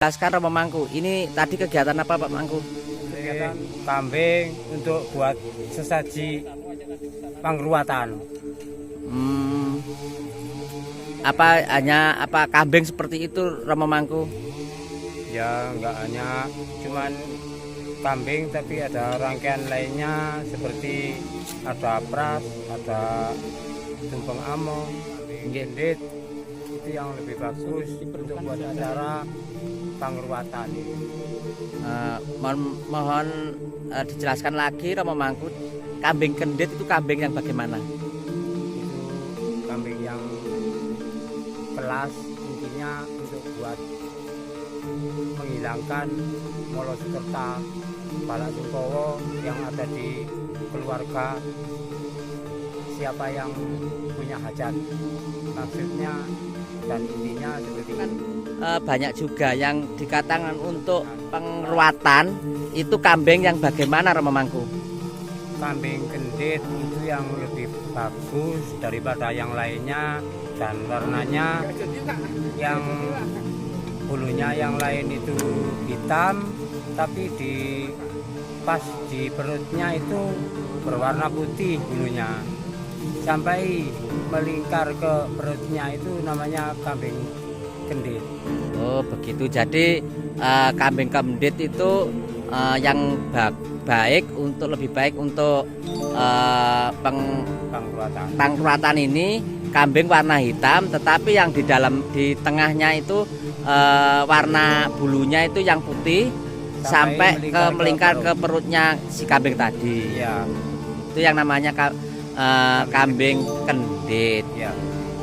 Jelaskan Romo Mangku, ini tadi kegiatan apa Pak Mangku? Kegiatan kambing untuk buat sesaji pangruatan. Apa kambing seperti itu Romo Mangku? Ya nggak hanya cuman kambing, tapi ada rangkaian lainnya seperti ada pras, ada tumpeng among, gendit. Itu yang lebih bagus untuk buat acara pangruatan. Mohon dijelaskan lagi Romo Mangku, kambing kendit itu kambing yang bagaimana? Itu kambing yang kelas, intinya untuk buat menghilangkan molo sukerta, balak sungkowo yang ada di keluarga siapa yang punya hajat, maksudnya dan intinya seperti itu. Banyak juga yang dikatakan untuk pengruatan itu kambing yang bagaimana Romo Mangku? Kambing kendit itu yang lebih bagus daripada yang lainnya, dan warnanya yang bulunya yang lain itu hitam, tapi pas di perutnya itu berwarna putih bulunya sampai melingkar ke perutnya, itu namanya kambing kendit. Oh begitu, jadi kambing kendit itu yang lebih baik untuk pengruatan ini kambing warna hitam, tetapi yang di tengahnya itu warna bulunya itu yang putih sampai melingkar ke perutnya si kambing tadi. Ya. Itu yang namanya kambing kendit. Ya.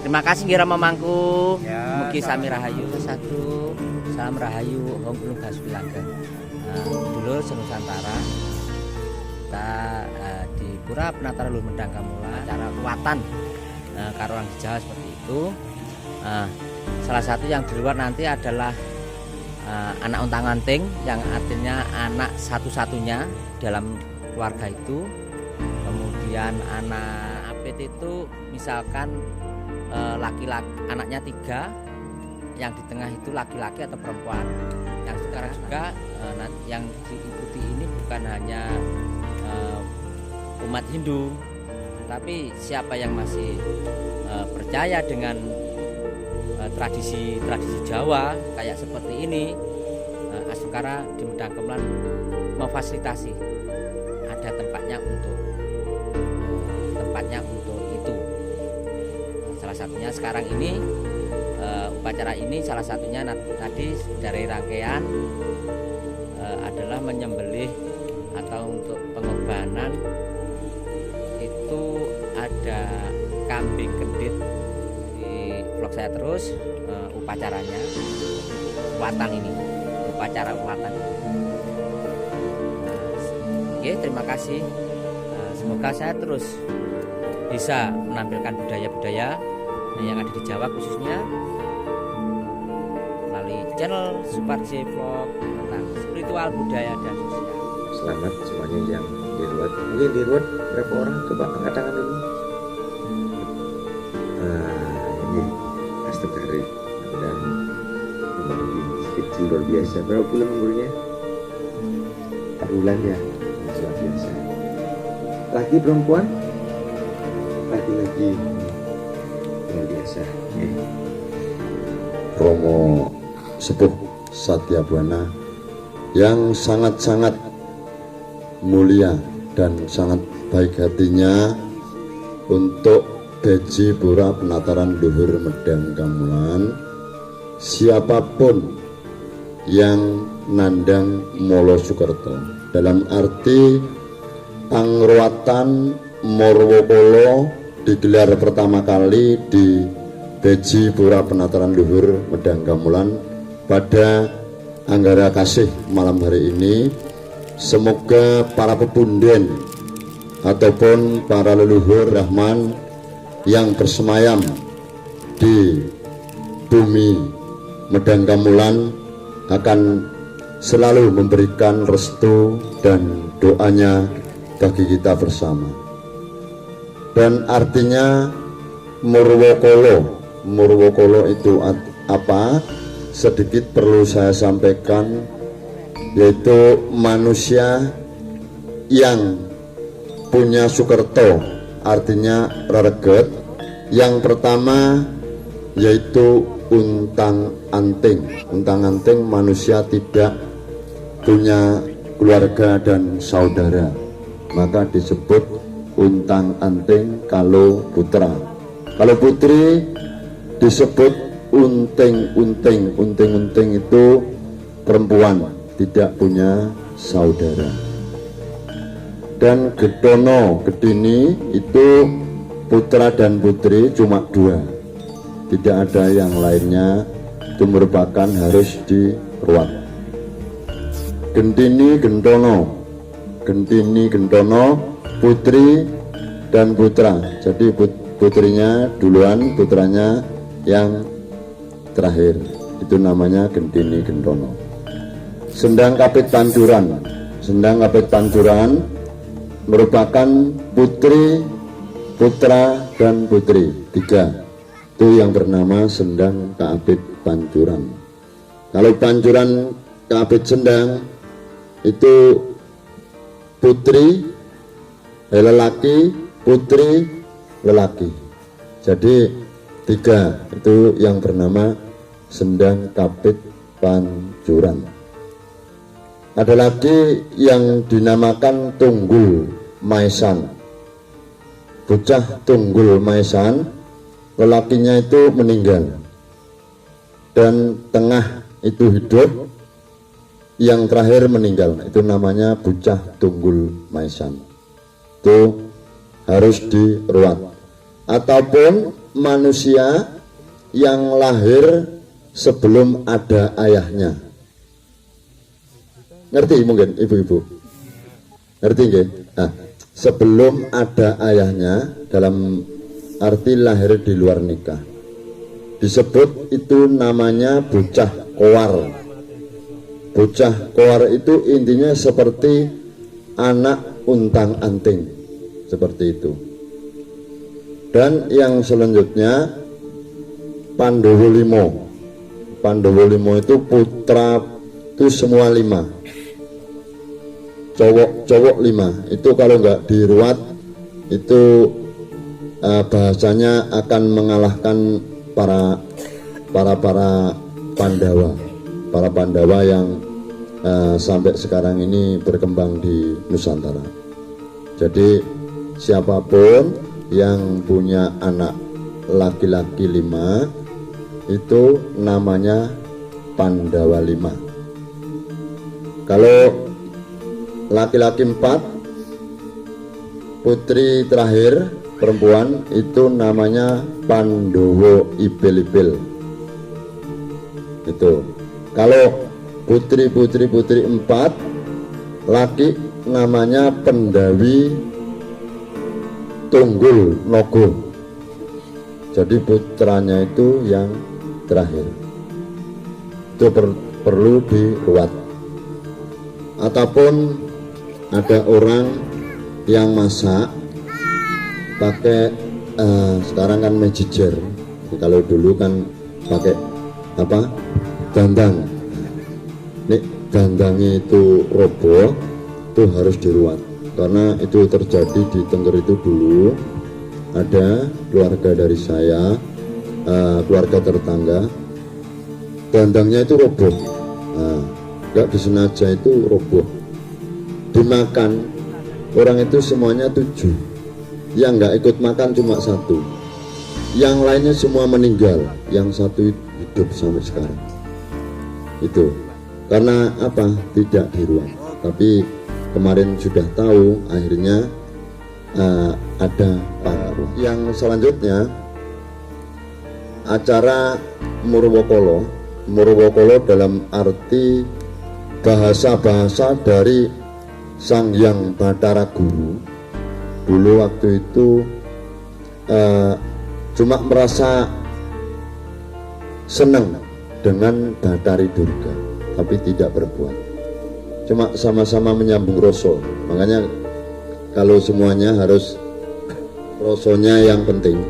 Terima kasih Romo Mangku. Ya, Mugi sami rahayu. Satu, salam rahayu. Hong belum Baswilaga. Dulur senusantara. Kita di Pura Penataran Luhur Medang Gamulan, acara ruatan karo orang Jawa seperti itu. Salah satu yang di luar nanti adalah anak untang-anting, yang artinya anak satu-satunya dalam keluarga itu. Kemudian anak apit itu misalkan laki-laki, anaknya 3, yang di tengah itu laki-laki atau perempuan. Yang sekarang juga yang diikuti ini bukan hanya umat Hindu, tapi siapa yang masih percaya dengan tradisi Jawa kayak seperti ini, Asukara di Medang Gamulan memfasilitasi ada tempatnya untuk itu. Salah satunya sekarang ini upacara ini salah satunya tadi dari rangkaian adalah menyembelih atau untuk pengorbanan itu ada kambing kendit. Di vlog saya terus upacaranya ruatan ini, upacara ruatan. Oke, terima kasih. Semoga saya terus bisa menampilkan budaya-budaya yang ada di Jawa khususnya melalui channel Suparji Vlog tentang spiritual, budaya dan sosial. Selamat semuanya yang di luar. Mungkin di luar berapa orang? Coba angkat tangan dulu. Ini Astagfirullah dan kecil luar biasa. Berapa bulan umurnya? 4 bulan ya, luar biasa. Laki perempuan? Laki-laki, luar biasa. Romo Sepuh Satyabwana yang sangat-sangat mulia dan sangat baik hatinya untuk Beji Pura Penataran Luhur Medang Gamulan. Siapapun yang nandang Molo Sukerto dalam arti pangruatan Morwokolo digelar pertama kali di Beji Pura Penataran Luhur Medang Gamulan pada Anggara Kasih malam hari ini. Semoga para pepunden ataupun para leluhur Rahman yang bersemayam di bumi Medang Gamulan akan selalu memberikan restu dan doanya bagi kita bersama. Dan artinya Murwokolo itu apa? sedikit perlu saya sampaikan, yaitu manusia yang punya sukerto, artinya rereget. Yang pertama yaitu untang-anting. Untang-anting manusia tidak punya keluarga dan saudara, maka disebut untang-anting kalau putra. Kalau putri disebut unting-unting. Unting-unting itu perempuan, tidak punya saudara. Dan gedono, gedini itu putra dan putri cuma dua, tidak ada yang lainnya. Itu merupakan harus diruat. Gendini, gendono. Gendini, gendono, putri dan putra. Jadi putrinya duluan, putranya yang terakhir. Itu namanya gendini, gendono. Sendang kapit pancuran. Sendang kapit pancuran merupakan putri, putra dan putri, tiga. Itu yang bernama sendang kapit pancuran. Kalau pancuran kapit sendang itu putri lelaki, putri lelaki. Jadi tiga itu yang bernama sendang kapit pancuran. Ada lagi yang dinamakan tunggul maesan. Bocah tunggul maesan, lelakinya itu meninggal dan tengah itu hidup, yang terakhir meninggal. Itu namanya bocah tunggul maesan. Itu harus diruat. Ataupun manusia yang lahir sebelum ada ayahnya. Ngerti mungkin ibu-ibu? Ngerti nggih? Nah, sebelum ada ayahnya, dalam arti lahir di luar nikah, disebut itu namanya bocah koar. Bocah koar itu intinya seperti anak untang-anting, seperti itu. Dan yang selanjutnya Pandowo Limo. Pandowo Limo itu putra itu semua 5, cowok 5. Itu kalau nggak diruat itu bahasanya akan mengalahkan para Pandawa yang sampai sekarang ini berkembang di Nusantara. Jadi siapapun yang punya anak laki-laki 5 itu namanya Pandawa 5. Kalau laki-laki 4, putri terakhir perempuan itu namanya Pandowo Ipil-ipil. Itu. Kalau putri 4, laki namanya Pendawi Tunggul Nogo. Jadi putranya itu yang terakhir. Itu perlu diruat. Ataupun ada orang yang masak pakai sekarang kan mejijer. Kalau dulu kan pakai apa? Dandang. Nih dandangnya itu roboh, itu harus diruat. Karena itu terjadi di Tengger itu dulu. Ada keluarga dari saya, keluarga tetangga, dandangnya itu roboh. Gak disengaja itu roboh, dimakan orang itu semuanya 7, yang nggak ikut makan cuma 1, yang lainnya semua meninggal, yang 1 hidup sampai sekarang. Itu karena apa? Tidak diruat. Tapi kemarin sudah tahu, akhirnya ada pengaruh. Yang selanjutnya acara Murwokolo. Murwokolo dalam arti bahasa-bahasa dari Sang Hyang Bathara Guru. Dulu waktu itu cuma merasa senang dengan Bathari Durga, tapi tidak berbuat. Cuma sama-sama menyambung rasa. Makanya kalau semuanya harus rasonya yang penting,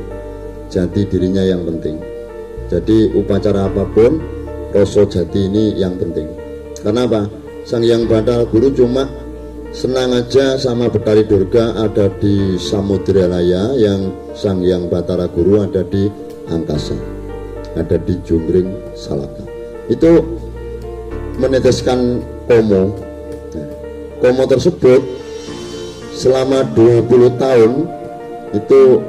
jati dirinya yang penting. Jadi upacara apapun rasa jati ini yang penting. Karena apa? Sang Hyang Batara Guru cuma senang aja sama Betari Durga ada di Samudra Raya, yang Sang Hyang Batara Guru ada di angkasa, ada di Jungkring Salaka. Itu meneteskan komo. Komo tersebut selama 20 tahun itu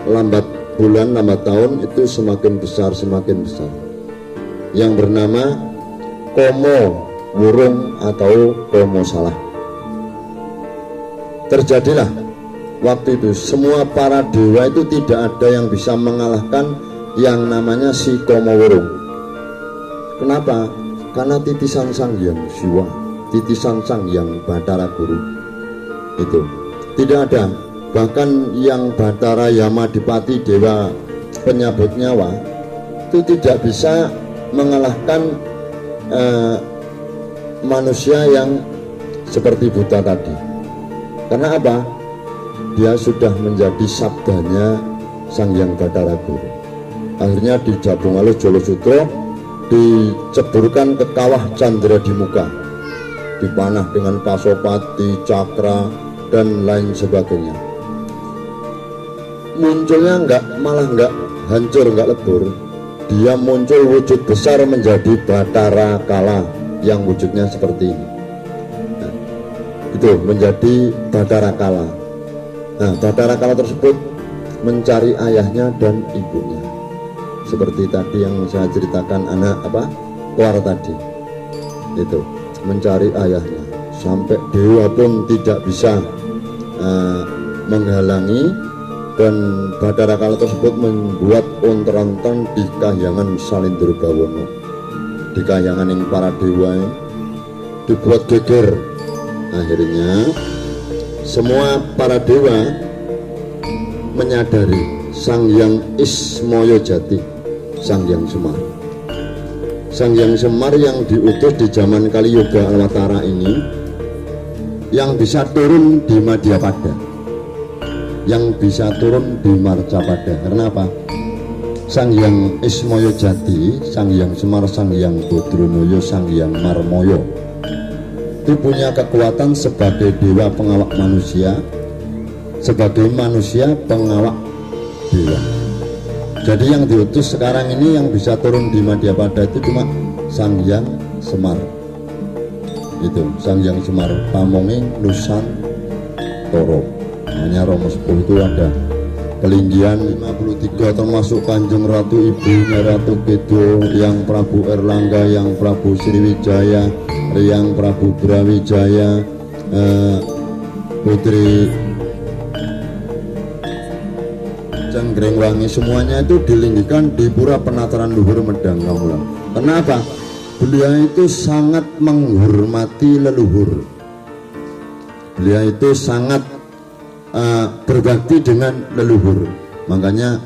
lambat bulan, lambat tahun itu semakin besar, yang bernama komo wurung atau komo salah. Terjadilah waktu itu semua para dewa itu tidak ada yang bisa mengalahkan yang namanya si komo wurung. Kenapa? Karena titisan Sang Hyang Siwa, titisan Sang Hyang Batara Guru itu tidak ada. Bahkan yang Batara Yamadipati, dewa penyabut nyawa, itu tidak bisa mengalahkan manusia yang seperti buta tadi. Karena apa? Dia sudah menjadi sabdanya Sang Hyang Batara Guru. Akhirnya dijabung oleh Jolo Sutro, diceburkan ke kawah Candra di muka, dipanah dengan pasopati, cakra, dan lain sebagainya. Munculnya malah enggak hancur, enggak lebur. Dia muncul wujud besar menjadi Batara Kala yang wujudnya seperti ini. Nah, itu menjadi Batara Kala. Nah, Batara Kala tersebut mencari ayahnya dan ibunya. Seperti tadi yang saya ceritakan anak Kuar tadi. Itu mencari ayahnya. Sampai dewa pun tidak bisa menghalangi, dan Batara Kala tersebut membuat onter-onter di kahyangan Salindra Bawono, di kahyangan yang para dewa dibuat geger. Akhirnya semua para dewa menyadari Sang Hyang Ismaya Jati, Sang Hyang Semar. Sang Hyang Semar yang diutus di zaman Kali Yoga Alwatara ini, yang bisa turun di Madyapada, yang bisa turun di Marcapada. Karena apa? Sang Hyang Ismaya Jati, Sang Hyang Semar, Sang Hyang Bodronoyo, Sang Hyang Marmoyo itu punya kekuatan sebagai dewa pengawak manusia, sebagai manusia pengawak dewa. Jadi yang diutus sekarang ini yang bisa turun di Madyapada itu cuma Sang Hyang Semar. Itu Sang Hyang Semar Pamonging Nusantara. Hanya Romo Sepuh itu ada kelinggihan 53, termasuk Kanjeng Ratu ibunya Ratu Kedo, yang Prabu Erlangga, yang Prabu Sriwijaya, yang Prabu Brawijaya, Putri Cenggrengwangi, semuanya itu dilinggikan di Pura Penataran Luhur Medang Kamulan. Kenapa? Beliau itu sangat menghormati leluhur. Beliau itu sangat berbakti dengan leluhur. Makanya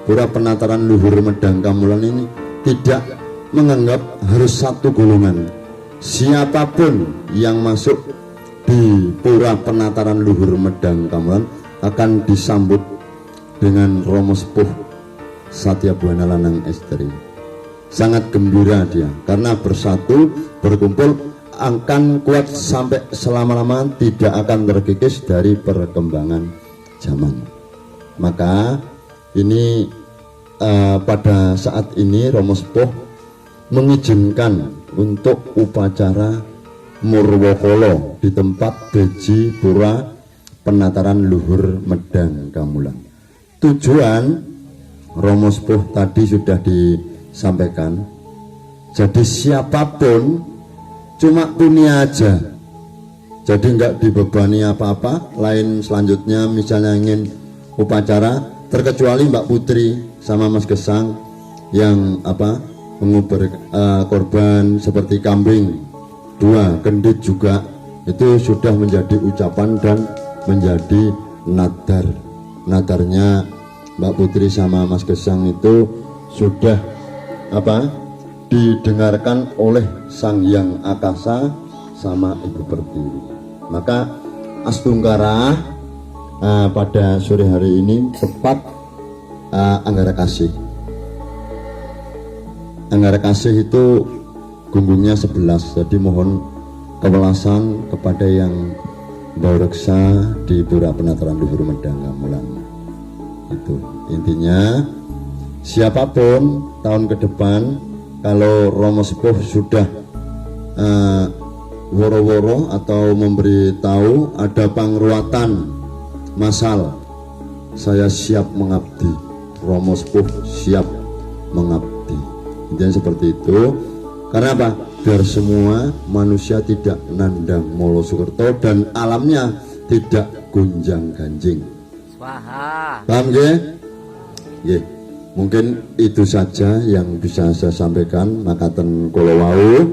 Pura Penataran Luhur Medang Kamulan ini tidak menganggap harus satu golongan. Siapapun yang masuk di Pura Penataran Luhur Medang Kamulan akan disambut dengan Romo Sepuh Satya Buana Lanang Estri. Sangat gembira dia karena bersatu, berkumpul, akan kuat sampai selama-lama, tidak akan terkikis dari perkembangan zaman. Maka ini pada saat ini Romo Sepuh mengizinkan untuk upacara Murwokolo di tempat Beji Pura Penataran Luhur Medang Kamulan. Tujuan Romo Sepuh tadi sudah disampaikan. Jadi siapapun cuma punya aja, jadi nggak dibebani apa-apa. Lain selanjutnya misalnya ingin upacara, terkecuali Mbak Putri sama Mas Gesang yang mengubur korban seperti kambing 2, gendit juga, itu sudah menjadi ucapan dan menjadi nadar. Nadarnya Mbak Putri sama Mas Gesang itu sudah didengarkan oleh Sang Hyang Akasa sama Ibu Pertiwi. Maka Astungkara pada sore hari ini tepat Anggara Kasih. Anggara Kasih itu gunggungnya 11, jadi mohon kewelasan kepada yang reksa di Pura Penataran Luhur Medang Gamulan. Itu intinya, siapapun tahun ke depan kalau Romo Sepuh sudah woro-woro atau memberitahu ada pangruatan masal, saya siap mengabdi. Romo Sepuh siap mengabdi. Intinya seperti itu. Karena apa? Biar semua manusia tidak nandang molo sukerto dan alamnya tidak gunjang ganjing. Swaha. Paham nggih? Nggih. Mungkin itu saja yang bisa saya sampaikan. Makaten kula wau.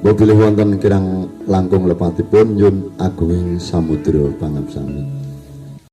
Bilih wonten kirang langkung lepatipun nyun agunging samudra pangabsami.